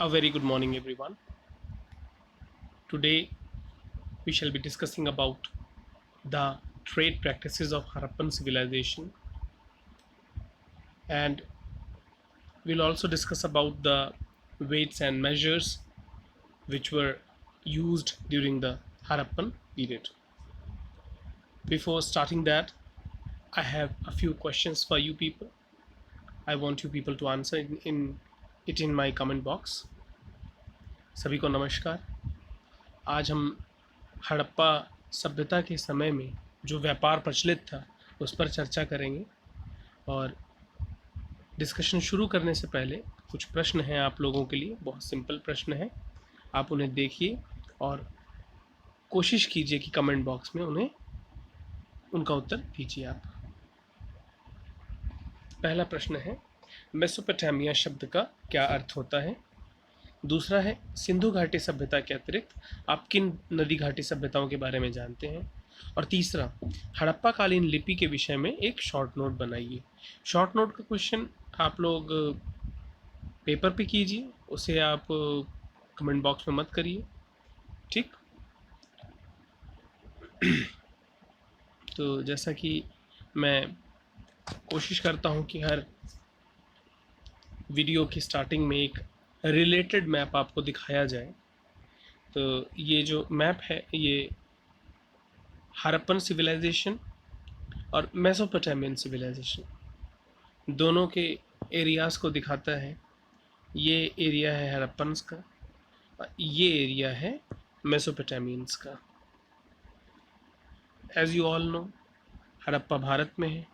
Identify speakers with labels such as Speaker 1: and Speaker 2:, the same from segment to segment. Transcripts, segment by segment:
Speaker 1: A very good morning, everyone. Today, we shall be discussing about the trade practices of Harappan civilization, and we'll also discuss about the weights and measures which were used during the Harappan period. Before starting that, I have a few questions for you people. I want you people to answer in my comment box. सभी को नमस्कार. आज हम हड़प्पा सभ्यता के समय में जो व्यापार प्रचलित था उस पर चर्चा करेंगे. और डिस्कशन शुरू करने से पहले कुछ प्रश्न हैं आप लोगों के लिए. बहुत सिंपल प्रश्न हैं, आप उन्हें देखिए और कोशिश कीजिए कि कमेंट बॉक्स में उन्हें उनका उत्तर दीजिए आप. पहला प्रश्न है, मेसोपोटामिया शब्द का क्या अर्थ होता है? दूसरा है, सिंधु घाटी सभ्यता के अतिरिक्त आप किन नदी घाटी सभ्यताओं के बारे में जानते हैं? और तीसरा, हड़प्पा कालीन लिपि के विषय में एक शॉर्ट नोट बनाइए. शॉर्ट नोट का क्वेश्चन आप लोग पेपर पे कीजिए, उसे आप कमेंट बॉक्स में मत करिए, ठीक? तो जैसा कि मैं कोशिश करता हूँ कि हर वीडियो की स्टार्टिंग में एक रिलेटेड मैप आपको दिखाया जाए, तो ये जो मैप है ये हड़प्पन सिविलाइजेशन और मेसोपोटामियन सिविलाइजेशन दोनों के एरियाज़ को दिखाता है. ये एरिया है हड़प्पन्स का और ये एरिया है मेसोपोटामियंस का. As you all know, Harappa Bharat में है.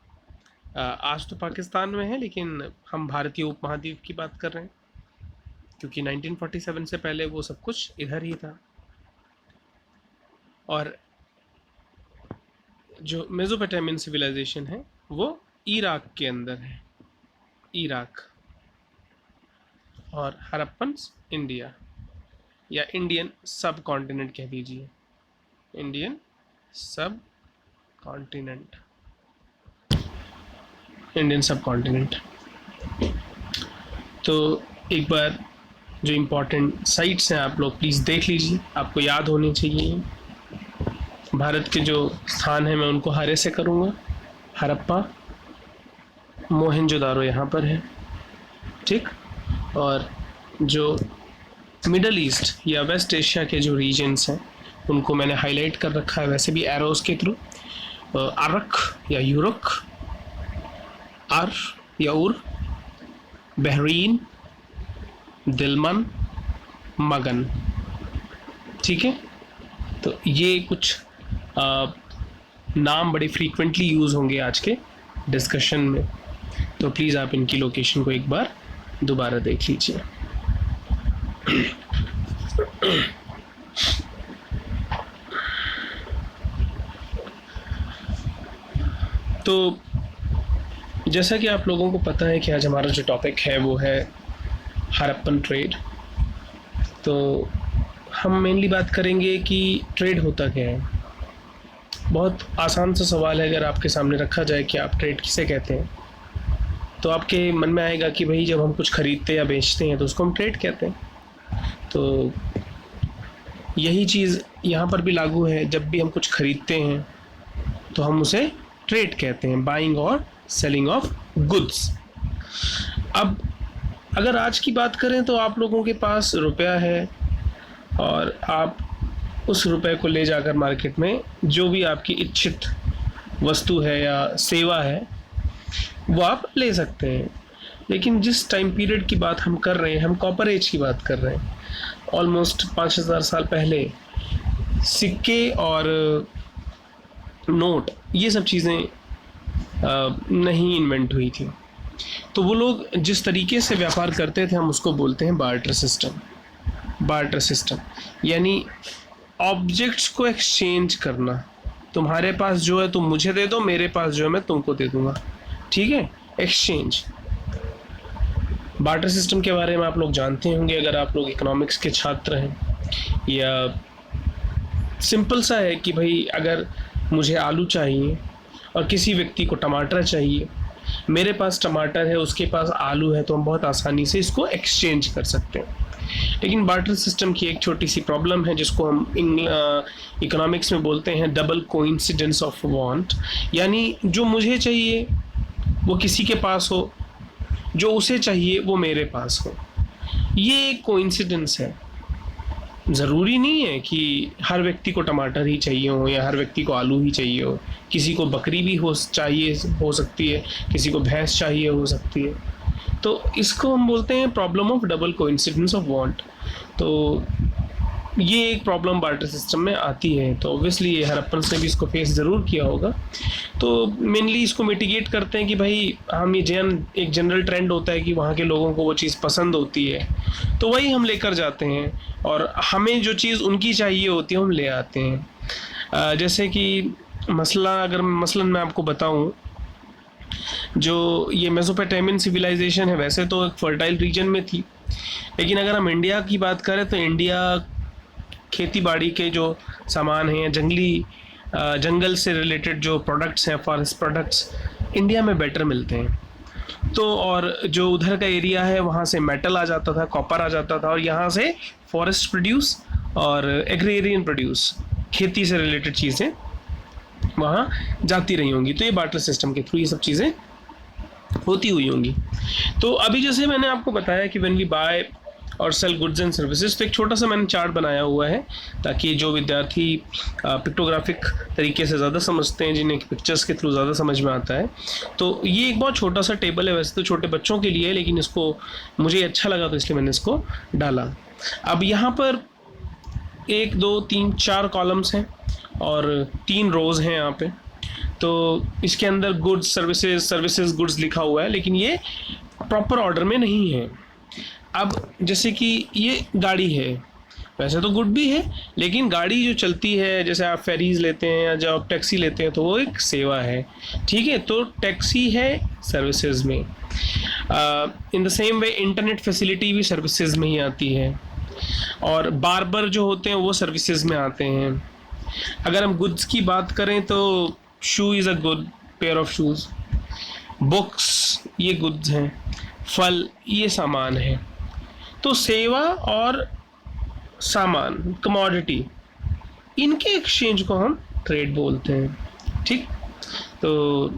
Speaker 1: आज तो पाकिस्तान में है, लेकिन हम भारतीय उपमहाद्वीप की बात कर रहे हैं क्योंकि 1947 से पहले वो सब कुछ इधर ही था. और जो मेसोपोटामियन सिविलाइजेशन है वो इराक के अंदर है, इराक. और हड़प्पन्स इंडिया या इंडियन सब कॉन्टिनेंट कह दीजिए, इंडियन सब कॉन्टिनेंट, इंडियन सब कॉन्टिनेंट. तो एक बार जो इम्पोर्टेंट साइट्स हैं आप लोग प्लीज़ देख लीजिए, आपको याद होनी चाहिए. भारत के जो स्थान हैं मैं उनको हरे से करूँगा. हड़प्पा, मोहनजोदारो यहाँ पर है, ठीक? और जो मिडल ईस्ट या वेस्ट एशिया के जो रीजन्स हैं उनको मैंने हाईलाइट कर रखा है, वैसे भी एरोस के थ्रू. अरक या यूरक, आर या उर, बहरीन, दिलमन, मगन, ठीक है? तो ये कुछ नाम बड़े फ्रीक्वेंटली यूज़ होंगे आज के डिस्कशन में, तो प्लीज़ आप इनकी लोकेशन को एक बार दोबारा देख लीजिए. तो जैसा कि आप लोगों को पता है कि आज हमारा जो टॉपिक है वो है हड़प्पन ट्रेड. तो हम मेनली बात करेंगे कि ट्रेड होता क्या है. बहुत आसान सा सवाल है, अगर आपके सामने रखा जाए कि आप ट्रेड किसे कहते हैं, तो आपके मन में आएगा कि भाई जब हम कुछ खरीदते या बेचते हैं तो उसको हम ट्रेड कहते हैं. तो यही चीज़ यहाँ पर भी लागू है. जब भी हम कुछ खरीदते हैं तो हम उसे ट्रेड कहते हैं, बाइंग और सेलिंग ऑफ गुड्स. अब अगर आज की बात करें तो आप लोगों के पास रुपया है और आप उस रुपए को ले जाकर मार्केट में जो भी आपकी इच्छित वस्तु है या सेवा है वो आप ले सकते हैं. लेकिन जिस टाइम पीरियड की बात हम कर रहे हैं, हम कॉपर एज की बात कर रहे हैं. ऑलमोस्ट 5000 साल पहले सिक्के और नोट ये सब चीज़ें नहीं इन्वेंट हुई थी. तो वो लोग जिस तरीके से व्यापार करते थे हम उसको बोलते हैं बार्टर सिस्टम. बार्टर सिस्टम यानी ऑब्जेक्ट्स को एक्सचेंज करना. तुम्हारे पास जो है तुम मुझे दे दो, मेरे पास जो है मैं तुमको दे दूंगा, ठीक है? एक्सचेंज. बार्टर सिस्टम के बारे में आप लोग जानते होंगे अगर आप लोग इकोनॉमिक्स के छात्र हैं. या सिंपल सा है कि भाई अगर मुझे आलू चाहिए और किसी व्यक्ति को टमाटर चाहिए, मेरे पास टमाटर है उसके पास आलू है, तो हम बहुत आसानी से इसको एक्सचेंज कर सकते हैं. लेकिन बार्टर सिस्टम की एक छोटी सी प्रॉब्लम है जिसको हम इकोनॉमिक्स में बोलते हैं डबल कोइंसिडेंस ऑफ वांट, यानी जो मुझे चाहिए वो किसी के पास हो, जो उसे चाहिए वो मेरे पास हो। ये एक कोइंसिडेंस है। ज़रूरी नहीं है कि हर व्यक्ति को टमाटर ही चाहिए हो या हर व्यक्ति को आलू ही चाहिए हो। किसी को बकरी भी हो सकती है, किसी को भैंस चाहिए हो सकती है। तो इसको हम बोलते हैं problem of double coincidence of want. तो ये एक प्रॉब्लम बार्टर सिस्टम में आती है। तो ऑब्वियसली ये हड़प्पन ने भी इसको फेस ज़रूर किया होगा। तो मेनली इसको मिटिगेट करते हैं कि भाई हम एक जनरल ट्रेंड होता है कि वहाँ के लोगों को वो चीज़ पसंद होती है, तो वही हम लेकर जाते हैं, और हमें जो चीज़ उनकी चाहिए होती है हम ले आते हैं। जैसे कि मसलन मैं आपको बताऊं, जो ये मेसोपोटामियन सिविलाइजेशन है वैसे तो एक फर्टाइल रीजन में थी, लेकिन अगर हम इंडिया की बात करें तो इंडिया खेती बाड़ी के जो सामान हैं, जंगल से रिलेटेड जो प्रोडक्ट्स हैं, फॉरेस्ट प्रोडक्ट्स इंडिया में बेटर मिलते हैं। तो और जो उधर का एरिया है वहाँ से मेटल आ जाता था, कॉपर आ जाता था, और यहाँ से फॉरेस्ट प्रोड्यूस और एग्रेरियन प्रोड्यूस, खेती से रिलेटेड चीज़ें वहाँ जाती रही होंगी। तो ये बार्टर सिस्टम के थ्रू ये सब चीज़ें होती हुई होंगी। तो अभी जैसे मैंने आपको बताया कि व्हेन वी बाय और सेल गुड्स एंड सर्विसेज, तो एक छोटा सा मैंने चार्ट बनाया हुआ है ताकि जो विद्यार्थी पिक्टोग्राफिक तरीके से ज़्यादा समझते हैं, जिन्हें पिक्चर्स के थ्रू ज़्यादा समझ में आता है, तो ये एक बहुत छोटा सा टेबल है। वैसे तो छोटे बच्चों के लिए है, लेकिन इसको मुझे अच्छा लगा तो इसलिए मैंने इसको डाला। अब यहाँ पर 1 2 3 4 कॉलम्स हैं और 3 रोज़ हैं यहाँ पे। तो इसके अंदर गुड्स सर्विसेज गुड्स लिखा हुआ है, लेकिन ये प्रॉपर ऑर्डर में नहीं है। अब जैसे कि ये गाड़ी है, वैसे तो गुड भी है, लेकिन गाड़ी जो चलती है, जैसे आप फेरीज लेते हैं या जब आप टैक्सी लेते हैं, तो वो एक सेवा है, ठीक है। तो टैक्सी है सर्विसेज में। In the same way internet facility भी सर्विसेज में ही आती है, और बार्बर जो होते हैं वो सर्विसेज में आते हैं। अगर हम गुड्स की बात करें तो shoe is a good pair of shoes, books ये गुड्स हैं, फल ये सामान है। तो सेवा और सामान, कमोडिटी, इनके एक्सचेंज को हम ट्रेड बोलते हैं, ठीक। तो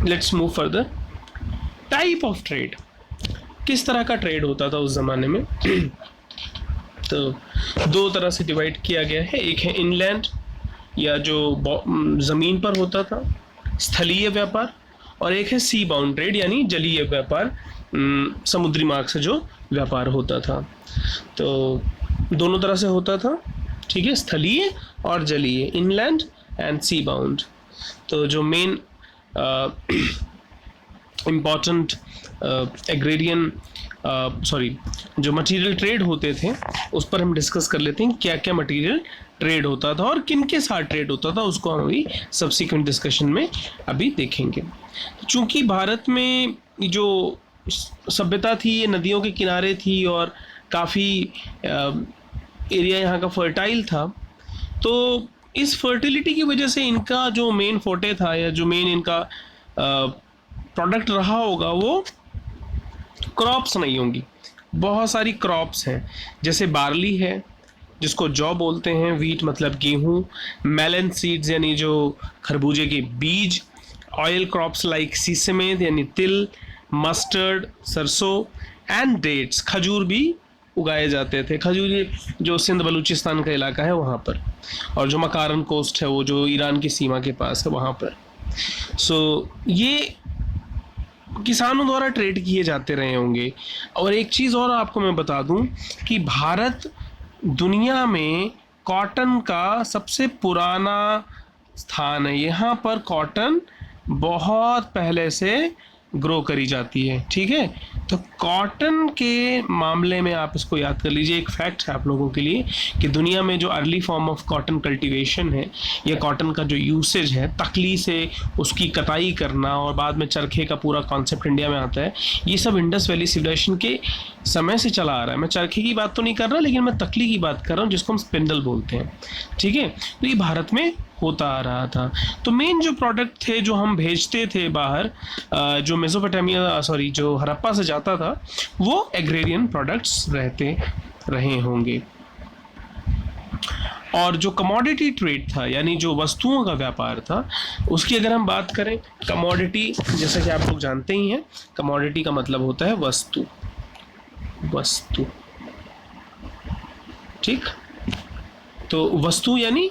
Speaker 1: let's move further. Type of trade, किस तरह का ट्रेड होता था उस ज़माने में तो 2 तरह से डिवाइड किया गया है। एक है इनलैंड या जो ज़मीन पर होता था, स्थलीय व्यापार, और एक है सी बाउंड ट्रेड यानी जलीय व्यापार, समुद्री मार्ग से जो व्यापार होता था। तो दोनों तरह से होता था, ठीक है, स्थलीय और जलीय, इनलैंड एंड सी बाउंड। तो जो मेन इम्पॉर्टेंट एग्रेरियन जो मटेरियल ट्रेड होते थे उस पर हम डिस्कस कर लेते हैं क्या क्या मटेरियल ट्रेड होता था और किन के साथ ट्रेड होता था, उसको हम अभी सब्सिक्वेंट डिस्कशन में अभी देखेंगे। चूँकि भारत में जो सभ्यता थी ये नदियों के किनारे थी और काफ़ी एरिया यहाँ का फर्टाइल था, तो इस फर्टिलिटी की वजह से इनका जो मेन फोटे था या जो मेन इनका प्रोडक्ट रहा होगा वो क्रॉप्स नहीं होंगी। बहुत सारी क्रॉप्स हैं, जैसे बार्ली है जिसको जौ बोलते हैं, वीट मतलब गेहूँ, मेलन सीड्स यानी जो खरबूजे के बीज, ऑयल क्रॉप्स लाइक सीसमे यानी तिल, मस्टर्ड सरसों, एंड डेट्स, खजूर भी उगाए जाते थे। खजूर जो सिंध बलूचिस्तान का इलाका है वहाँ पर, और जो मकारन कोस्ट है वो जो ईरान की सीमा के पास है वहाँ पर। सो ये किसानों द्वारा ट्रेड किए जाते रहे होंगे। और एक चीज़ और आपको मैं बता दूं कि भारत दुनिया में कॉटन का सबसे पुराना स्थान है। यहाँ पर कॉटन बहुत पहले से ग्रो करी जाती है, ठीक है। तो कॉटन के मामले में आप इसको याद कर लीजिए, एक फैक्ट है आप लोगों के लिए कि दुनिया में जो early form of cotton cultivation है या कॉटन का जो यूसेज है, तकली से उसकी कटाई करना और बाद में चरखे का पूरा कॉन्सेप्ट इंडिया में आता है, ये सब इंडस वैली सिविलाइजेशन के समय से चला आ रहा है। मैं चरखे की बात तो नहीं कर रहा, लेकिन मैं तकली की बात कर रहा हूँ जिसको हम स्पिंडल बोलते हैं, ठीक है। तो ये भारत में होता आ रहा था। तो मेन जो प्रोडक्ट थे जो हम भेजते थे बाहर, जो मेसोपोटामिया जो हड़प्पा से जाता था, वो एग्रेरियन प्रोडक्ट्स रहते रहे होंगे। और जो कमोडिटी ट्रेड था, यानी जो वस्तुओं का व्यापार था, उसकी अगर हम बात करें, कमोडिटी जैसा कि आप लोग जानते ही हैं, कमोडिटी का मतलब होता है वस्तु, वस्तु, ठीक। तो वस्तु यानी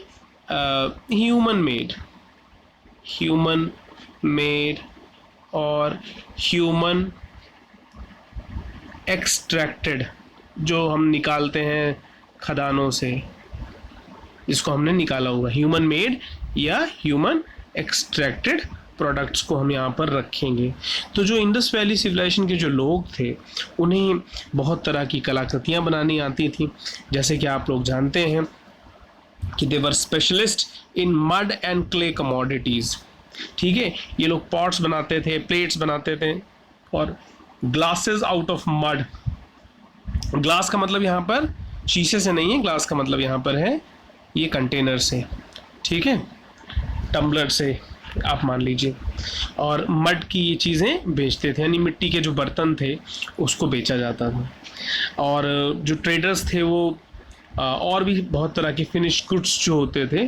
Speaker 1: ह्यूमन मेड और ह्यूमन एक्सट्रैक्टेड, जो हम निकालते हैं खदानों से, जिसको हमने निकाला हुआ, ह्यूमन मेड या ह्यूमन एक्सट्रैक्टेड प्रोडक्ट्स को हम यहाँ पर रखेंगे। तो जो इंडस वैली सिविलाइजेशन के जो लोग थे, उन्हें बहुत तरह की कलाकृतियाँ बनानी आती थी। जैसे कि आप लोग जानते हैं कि they were specialist in mud and clay commodities, ठीक है। ये लोग पॉट्स बनाते थे, प्लेट्स बनाते थे, और glasses out of mud. Glass का मतलब यहाँ पर शीशे से नहीं है, ग्लास का मतलब यहाँ पर है ये कंटेनर से, ठीक है, टम्बलर से आप मान लीजिए। और मड की ये चीज़ें बेचते थे, यानी मिट्टी के जो बर्तन थे उसको बेचा जाता था। और जो ट्रेडर्स थे वो और भी बहुत तरह के फिनिश गुड्स जो होते थे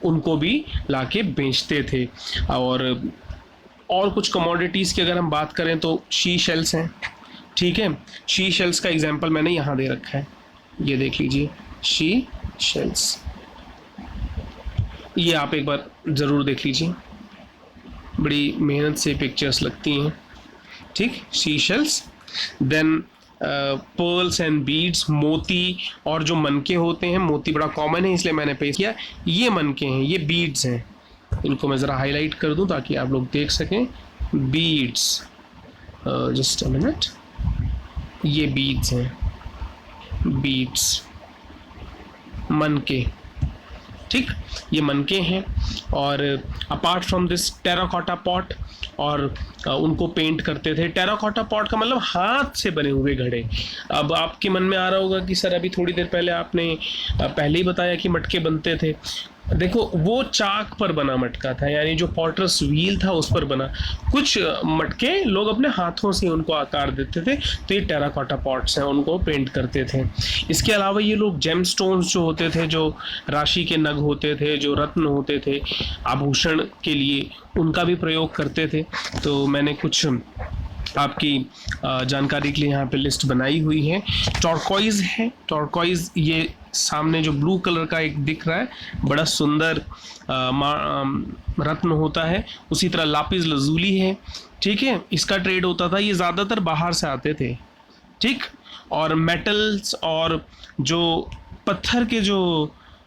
Speaker 1: उनको भी लाके बेचते थे। और कुछ कमोडिटीज़ की अगर हम बात करें तो शी शेल्स हैं, ठीक है। शी शेल्स का एग्जांपल मैंने यहाँ दे रखा है, ये देख लीजिए, शी शेल्स, ये आप एक बार ज़रूर देख लीजिए, बड़ी मेहनत से पिक्चर्स लगती हैं, ठीक। Seashells, then pearls and beads, मोती, और जो मनके होते हैं, मोती बड़ा कॉमन है इसलिए मैंने पेश किया, ये मनके हैं, ये बीड्स हैं। इनको मैं ज़रा हाईलाइट कर दूं ताकि आप लोग देख सकें। बीड्स, जस्ट अ मिनट, ये बीड्स हैं, बीड्स, मनके, ठीक, ये मनके हैं। और apart from this terracotta pot, और उनको पेंट करते थे। टेराकोटा पॉट का मतलब हाथ से बने हुए घड़े। अब आपके मन में आ रहा होगा कि सर अभी थोड़ी देर पहले आपने पहले ही बताया कि मटके बनते थे। देखो, वो चाक पर बना मटका था, यानी जो पॉटर्स व्हील था उस पर बना। कुछ मटके लोग अपने हाथों से उनको आकार देते थे, तो ये टेराकोटा पॉट्स हैं, उनको पेंट करते थे। इसके अलावा ये लोग जेम स्टोन्स जो होते थे, जो राशि के नग होते थे, जो रत्न होते थे आभूषण के लिए, उनका भी प्रयोग करते थे। तो मैंने कुछ आपकी जानकारी के लिए यहाँ पे लिस्ट बनाई हुई है। टॉर्कोइज है, टॉर्कोइज ये सामने जो ब्लू कलर का एक दिख रहा है, बड़ा सुंदर रत्न होता है। उसी तरह लापिस लजूली है, ठीक है, इसका ट्रेड होता था, ये ज़्यादातर बाहर से आते थे, ठीक। और मेटल्स और जो पत्थर के जो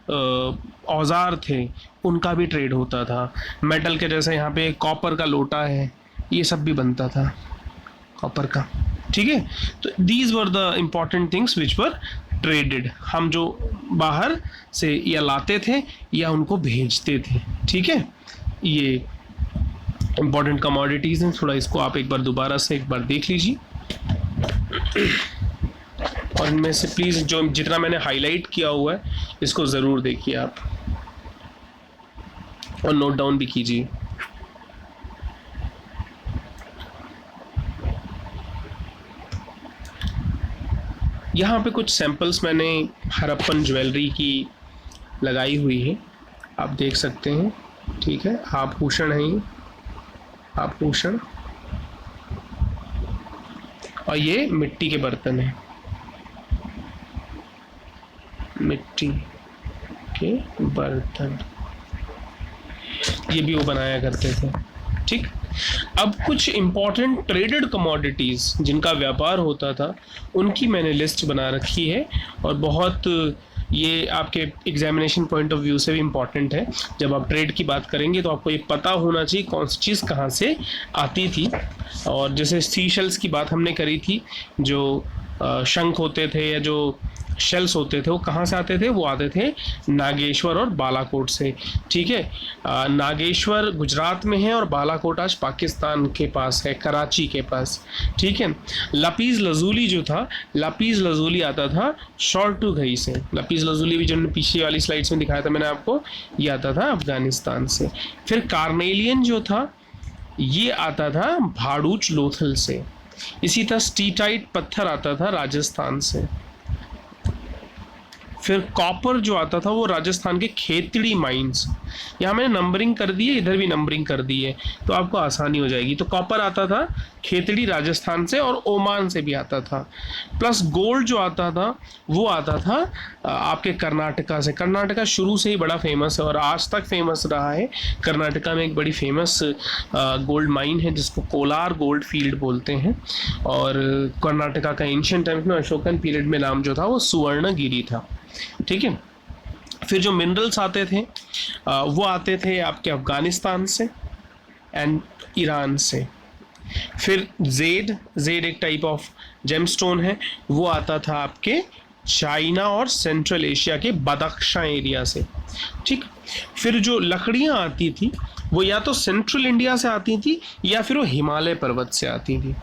Speaker 1: औजार थे उनका भी ट्रेड होता था। मेटल के जैसे यहाँ पे कॉपर का लोटा है, ये सब भी बनता था कॉपर का, ठीक है। तो these were the important things which were traded. हम जो बाहर से या लाते थे या उनको भेजते थे, ठीक है। ये इम्पॉर्टेंट कमोडिटीज़ हैं। थोड़ा इसको आप एक बार दोबारा से एक बार देख लीजिए, और इनमें से प्लीज़ जो जितना मैंने हाईलाइट किया हुआ है इसको ज़रूर देखिए आप, और नोट डाउन भी कीजिए। यहाँ पे कुछ सैंपल्स मैंने हड़प्पन ज्वेलरी की लगाई हुई है, आप देख सकते हैं, ठीक है। आभूषण है ये, आभूषण, और ये मिट्टी के बर्तन हैं, मिट्टी के बर्तन, ये भी वो बनाया करते थे, ठीक। अब कुछ इम्पॉर्टेंट ट्रेडेड कमोडिटीज़ जिनका व्यापार होता था उनकी मैंने लिस्ट बना रखी है, और बहुत ये आपके एग्जामिनेशन पॉइंट ऑफ व्यू से भी इम्पॉर्टेंट है। जब आप ट्रेड की बात करेंगे तो आपको ये पता होना चाहिए कौन सी चीज़ कहाँ से आती थी। और जैसे सीशेल्स की बात हमने करी थी, जो शंख होते थे या जो शेल्स होते थे वो कहाँ से आते थे? वो आते थे नागेश्वर और बालाकोट से। ठीक है, नागेश्वर गुजरात में है और बालाकोट आज पाकिस्तान के पास है, कराची के पास। ठीक है, लपीज लजूली जो था, लपीज लजूली आता था शॉर्टुघई से। लपीज लजूली भी जो पीछे वाली स्लाइड्स में दिखाया था मैंने आपको, ये आता था अफगानिस्तान से। फिर कार्नेलियन जो था ये आता था भाड़ूच लोथल से। इसी तरह स्टीटाइट पत्थर आता था राजस्थान से। फिर कॉपर जो आता था वो राजस्थान के खेतड़ी माइंस, यहाँ मैंने नंबरिंग कर दी है, इधर भी नंबरिंग कर दी है तो आपको आसानी हो जाएगी। तो कॉपर आता था खेतड़ी राजस्थान से और ओमान से भी आता था। प्लस गोल्ड जो आता था वो आता था आपके कर्नाटका से। कर्नाटका शुरू से ही बड़ा फेमस है और आज तक फेमस रहा है। कर्नाटका में एक बड़ी फेमस गोल्ड माइन है जिसको कोलार गोल्ड फील्ड बोलते हैं। और कर्नाटका का एंशिएंट टाइम्स में अशोकन पीरियड में नाम जो था वो सुवर्णगिरी था। ठीक है, फिर जो मिनरल्स आते थे वो आते थे आपके अफगानिस्तान से एंड ईरान से। फिर जेड एक टाइप ऑफ जेमस्टोन है, वो आता था आपके चाइना और सेंट्रल एशिया के बदख्शां एरिया से। ठीक, फिर जो लकड़ियाँ आती थी वो या तो सेंट्रल इंडिया से आती थी या फिर वो हिमालय पर्वत से आती थी।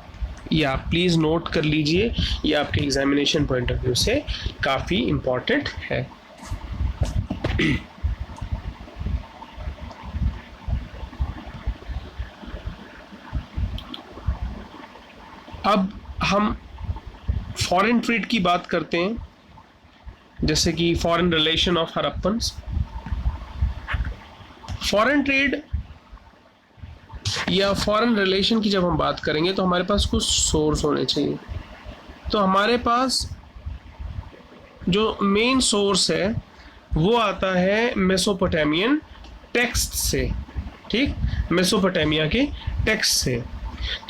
Speaker 1: ये आप प्लीज़ नोट कर लीजिए, ये आपके एग्जामिनेशन पॉइंट ऑफ व्यू से काफ़ी इम्पॉर्टेंट है। अब हम फॉरेन ट्रेड की बात करते हैं, जैसे कि foreign relation of Harappans. Foreign trade या फॉरेन रिलेशन की जब हम बात करेंगे तो हमारे पास कुछ सोर्स होने चाहिए। तो हमारे पास जो मेन सोर्स है वो आता है मेसोपोटामियन टेक्स्ट से। ठीक, मेसोपोटामिया के टेक्स्ट से।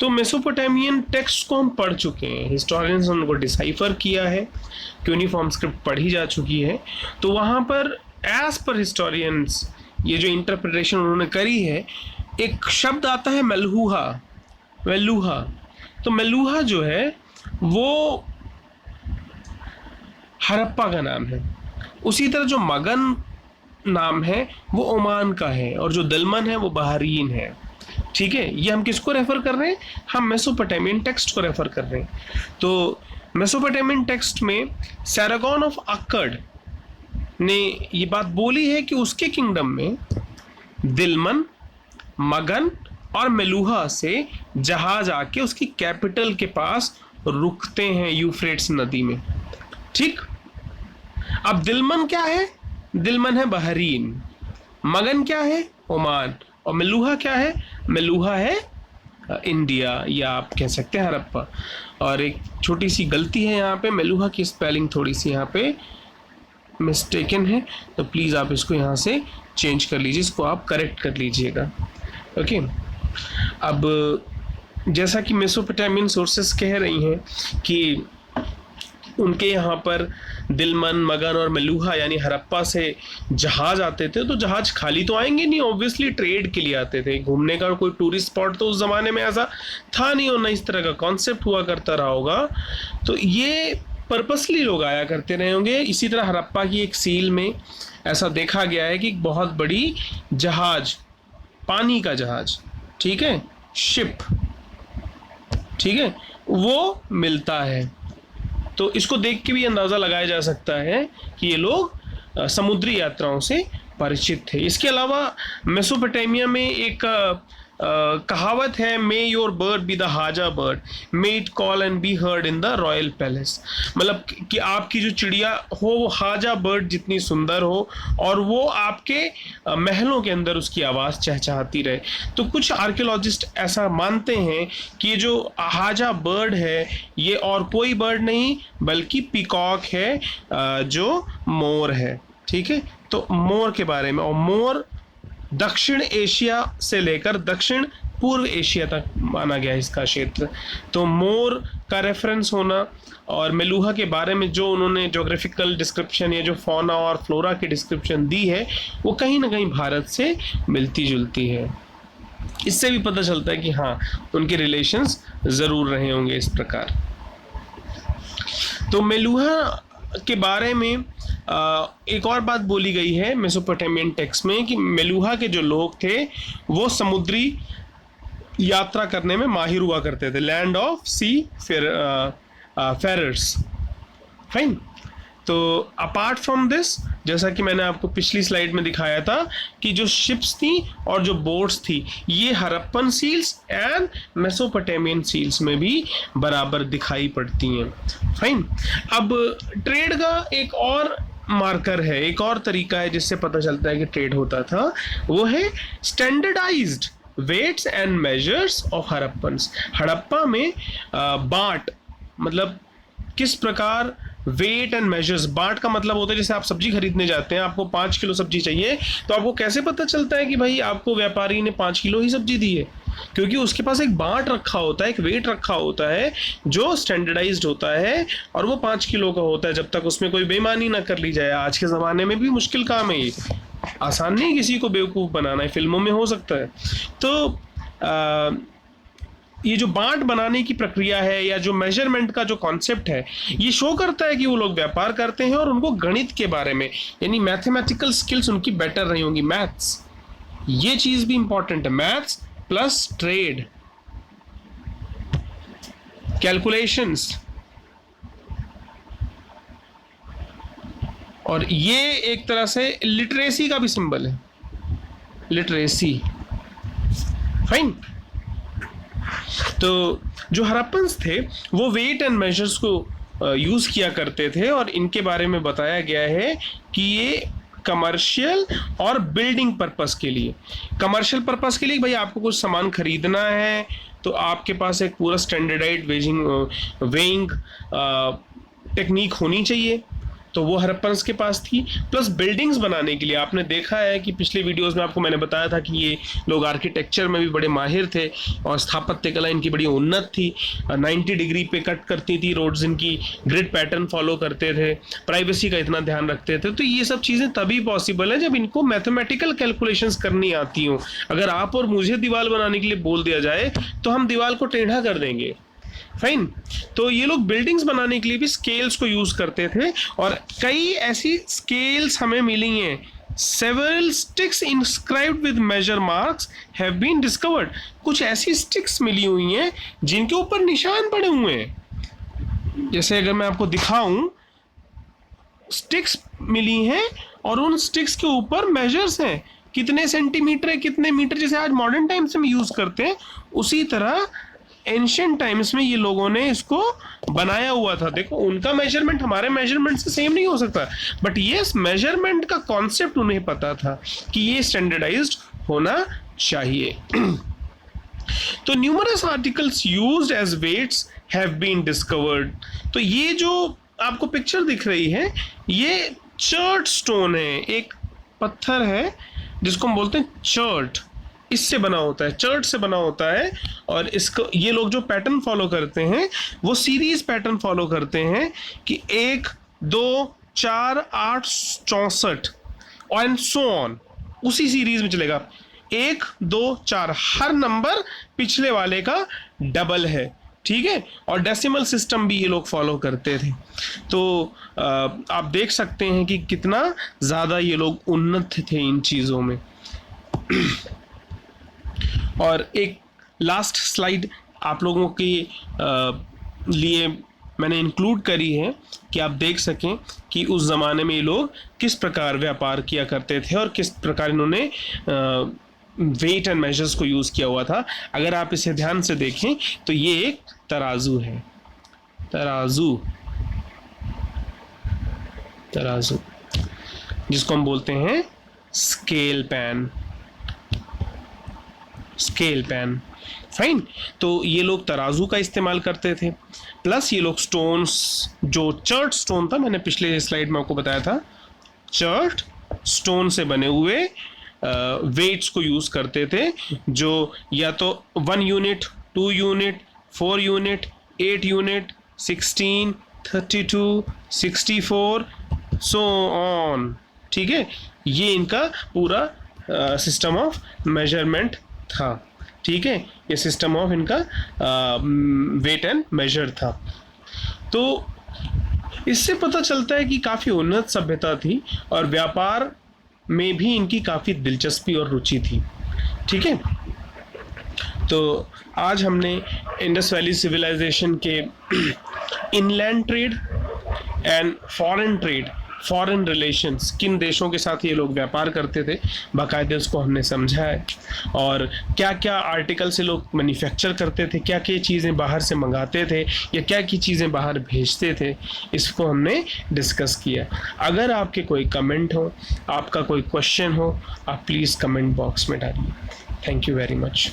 Speaker 1: तो मेसोपोटामियन टेक्स्ट को हम पढ़ चुके हैं, हिस्टोरियंस ने उनको डिसाइफर किया है, क्यूनिफॉर्म स्क्रिप्ट पढ़ी जा चुकी है। तो वहाँ पर एज पर हिस्टोरियंस ये जो इंटरप्रिटेशन उन्होंने करी है, एक शब्द आता है मेलुहा। तो मेलुहा जो है वो हड़प्पा का नाम है। उसी तरह जो मगन नाम है वो ओमान का है और जो दलमन है वो बहरीन है। ठीक है, ये हम किसको रेफर कर रहे हैं? हम मेसोपोटामियन टेक्स्ट को रेफर कर रहे हैं। तो मेसोपोटामियन टेक्स्ट में सैरागॉन ऑफ अक्कड ने ये बात बोली है कि उसके किंगडम में दिलमन, मगन और मेलुहा से जहाज आके उसकी कैपिटल के पास रुकते हैं यूफ्रेट्स नदी में। ठीक, अब दिलमन क्या है? दिलमन है बहरीन। मगन क्या है? ओमान। और मेलुहा क्या है? मेलुहा है इंडिया, या आप कह सकते हैं हड़प्पा। और एक छोटी सी गलती है यहाँ पे, मेलुहा की स्पेलिंग थोड़ी सी यहाँ पे मिस्टेकन है, तो प्लीज़ आप इसको यहाँ से चेंज कर लीजिए, इसको आप करेक्ट कर लीजिएगा। ओके, अब जैसा कि मेसोपोटामियन सोर्सेस कह रही हैं कि उनके यहाँ पर दिलमन, मगन और मेलुहा यानी हड़प्पा से जहाज आते थे। तो जहाज खाली तो आएंगे नहीं, ऑब्वियसली ट्रेड के लिए आते थे। घूमने का कोई टूरिस्ट स्पॉट तो उस ज़माने में ऐसा था नहीं और ना इस तरह का कॉन्सेप्ट हुआ करता रहा होगा। तो ये पर्पसली लोग आया करते रहे होंगे। इसी तरह हड़प्पा की एक सील में ऐसा देखा गया है कि बहुत बड़ी जहाज, पानी का जहाज, ठीक है, शिप, ठीक है, वो मिलता है। तो इसको देख के भी अंदाज़ा लगाया जा सकता है कि ये लोग समुद्री यात्राओं से परिचित थे। इसके अलावा मेसोपोटामिया में एक कहावत है, may your bird be the haja bird, may it call and be heard in the royal palace. मतलब कि आपकी जो चिड़िया हो वो हाजा बर्ड जितनी सुंदर हो और वो आपके महलों के अंदर उसकी आवाज़ चहचहाती रहे। तो कुछ आर्कियोलॉजिस्ट ऐसा मानते हैं कि जो हाजा बर्ड है ये और कोई बर्ड नहीं बल्कि पीकॉक है, जो मोर है। ठीक है, तो मोर के बारे में, और मोर दक्षिण एशिया से लेकर दक्षिण पूर्व एशिया तक माना गया इसका क्षेत्र। तो मोर का रेफरेंस होना और मेलुहा के बारे में जो उन्होंने ज्योग्राफिकल डिस्क्रिप्शन या जो फौना और फ्लोरा की डिस्क्रिप्शन दी है वो कहीं ना कहीं भारत से मिलती जुलती है। इससे भी पता चलता है कि हाँ, उनके रिलेशंस ज़रूर रहे होंगे इस प्रकार। तो मेलुहा के बारे में एक और बात बोली गई है मेसोपोटामियन टेक्स्ट में कि मेलुहा के जो लोग थे वो समुद्री यात्रा करने में माहिर हुआ करते थे, land of seafarers. Fine. तो अपार्ट फ्रॉम दिस, जैसा कि मैंने आपको पिछली स्लाइड में दिखाया था कि जो शिप्स थी और जो बोट्स थी ये Harappan seals and Mesopotamian seals में भी बराबर दिखाई पड़ती हैं। फाइन। अब ट्रेड का एक और मार्कर है, एक और तरीका है जिससे पता चलता है कि ट्रेड होता था, वो है standardised weights and measures of Harappans. Harappa में बाट मतलब किस प्रकार वेट एंड मेजर्स, बाट का मतलब होता है जैसे आप सब्जी खरीदने जाते हैं, आपको 5 किलो सब्जी चाहिए, तो आपको कैसे पता चलता है कि भाई आपको व्यापारी ने 5 किलो ही सब्जी दी है? क्योंकि उसके पास एक बाट रखा होता है, एक वेट रखा होता है जो स्टैंडर्डाइज्ड होता है और वो 5 किलो का होता है, जब तक उसमें कोई बेईमानी ना कर ली जाए। आज के ज़माने में भी मुश्किल काम है ये, आसान नहीं किसी को बेवकूफ़ बनाना है, फिल्मों में हो सकता है। तो ये जो बाट बनाने की प्रक्रिया है या जो मेजरमेंट का जो कॉन्सेप्ट है, ये शो करता है कि वो लोग व्यापार करते हैं और उनको गणित के बारे में यानी मैथमेटिकल स्किल्स उनकी बेटर रही होंगी, मैथ्स, ये चीज़ भी इंपॉर्टेंट है। मैथ्स प्लस ट्रेड, कैलकुलेशंस, और ये एक तरह से लिटरेसी का भी सिंबल है, लिटरेसी। फाइन। तो जो हड़प्पन्स थे वो वेट एंड मेजर्स को यूज़ किया करते थे और इनके बारे में बताया गया है कि ये कमर्शियल और बिल्डिंग पर्पस के लिए, कमर्शियल पर्पस के लिए भाई आपको कुछ सामान खरीदना है तो आपके पास एक पूरा स्टैंडर्डाइज्ड वेइंग टेक्निक होनी चाहिए, तो वो हड़प्पन्स के पास थी। प्लस बिल्डिंग्स बनाने के लिए आपने देखा है कि पिछले वीडियोस में आपको मैंने बताया था कि ये लोग आर्किटेक्चर में भी बड़े माहिर थे और स्थापत्य कला इनकी बड़ी उन्नत थी, 90 डिग्री पे कट करती थी रोड्स, इनकी ग्रिड पैटर्न फॉलो करते थे, प्राइवेसी का इतना ध्यान रखते थे। तो ये सब चीज़ें तभी पॉसिबल है जब इनको मैथमेटिकल कैलकुलेशंस करनी आती हों। अगर आप और मुझे दीवार बनाने के लिए बोल दिया जाए तो हम दीवार को टेढ़ा कर देंगे। फाइन। तो ये लोग बिल्डिंग्स बनाने के लिए भी स्केल्स को यूज करते थे और कई ऐसी स्केल्स हमें मिली हैं। Several sticks inscribed with measure marks have been discovered. कुछ ऐसी स्टिक्स मिली हुई हैं जिनके ऊपर निशान पड़े हुए हैं। जैसे अगर मैं आपको दिखाऊं, स्टिक्स मिली हैं और उन स्टिक्स के ऊपर मेजर्स हैं, कितने सेंटीमीटर है, कितने मीटर, जैसे आज मॉडर्न टाइम्स में यूज करते हैं उसी तरह एंशिएंट टाइम्स में ये लोगों ने इसको बनाया हुआ था। देखो उनका मेजरमेंट हमारे मेजरमेंट से सेम नहीं हो सकता, बट ये मेजरमेंट का कॉन्सेप्ट उन्हें पता था कि ये स्टैंडर्डाइज्ड होना चाहिए। तो numerous articles used as weights have been discovered. तो ये जो आपको पिक्चर दिख रही है ये चर्ट स्टोन है, एक पत्थर है जिसको हम बोलते हैं चर्ट, इससे बना होता है, चर्ट से बना होता है। और इसको ये लोग जो पैटर्न फॉलो करते हैं वो सीरीज पैटर्न फॉलो करते हैं कि 1 2 4 8 64 एंड सो ऑन, उसी सीरीज में चलेगा। 1 2 4 हर नंबर पिछले वाले का डबल है, ठीक है। और डेसिमल सिस्टम भी ये लोग फॉलो करते थे। तो आप देख सकते हैं कि कितना ज़्यादा ये लोग उन्नत थे इन चीज़ों में। और एक लास्ट स्लाइड आप लोगों के लिए मैंने इंक्लूड करी है कि आप देख सकें कि उस ज़माने में ये लोग किस प्रकार व्यापार किया करते थे और किस प्रकार इन्होंने वेट एंड मेजर्स को यूज़ किया हुआ था। अगर आप इसे ध्यान से देखें तो ये एक तराजू है, तराजू जिसको हम बोलते हैं scale pan, scale pan. Fine. तो ये लोग तराजू का इस्तेमाल करते थे, प्लस ये लोग स्टोन्स, जो चर्ट स्टोन था, मैंने पिछले स्लाइड में आपको बताया था, चर्ट स्टोन से बने हुए वेट्स को यूज़ करते थे, जो या तो 1 unit, 2 unit, 4 unit, 8 unit, 16, 32, 64 so on, ठीक है। ये इनका पूरा सिस्टम ऑफ मेजरमेंट था, ठीक है। ये सिस्टम ऑफ इनका वेट एंड मेजर था। तो इससे पता चलता है कि काफ़ी उन्नत सभ्यता थी और व्यापार में भी इनकी काफ़ी दिलचस्पी और रुचि थी। ठीक है, तो आज हमने इंडस वैली सिविलाइजेशन के inland trade and foreign relations, किन देशों के साथ ये लोग व्यापार करते थे, बाकायदे उसको हमने समझा है। और क्या क्या आर्टिकल से लोग मैन्युफैक्चर करते थे, क्या क्या चीज़ें बाहर से मंगाते थे या क्या क्या चीज़ें बाहर भेजते थे, इसको हमने डिस्कस किया। अगर आपके कोई कमेंट हो, आपका कोई क्वेश्चन हो, आप प्लीज़ कमेंट बॉक्स में डालिए। Thank you very much.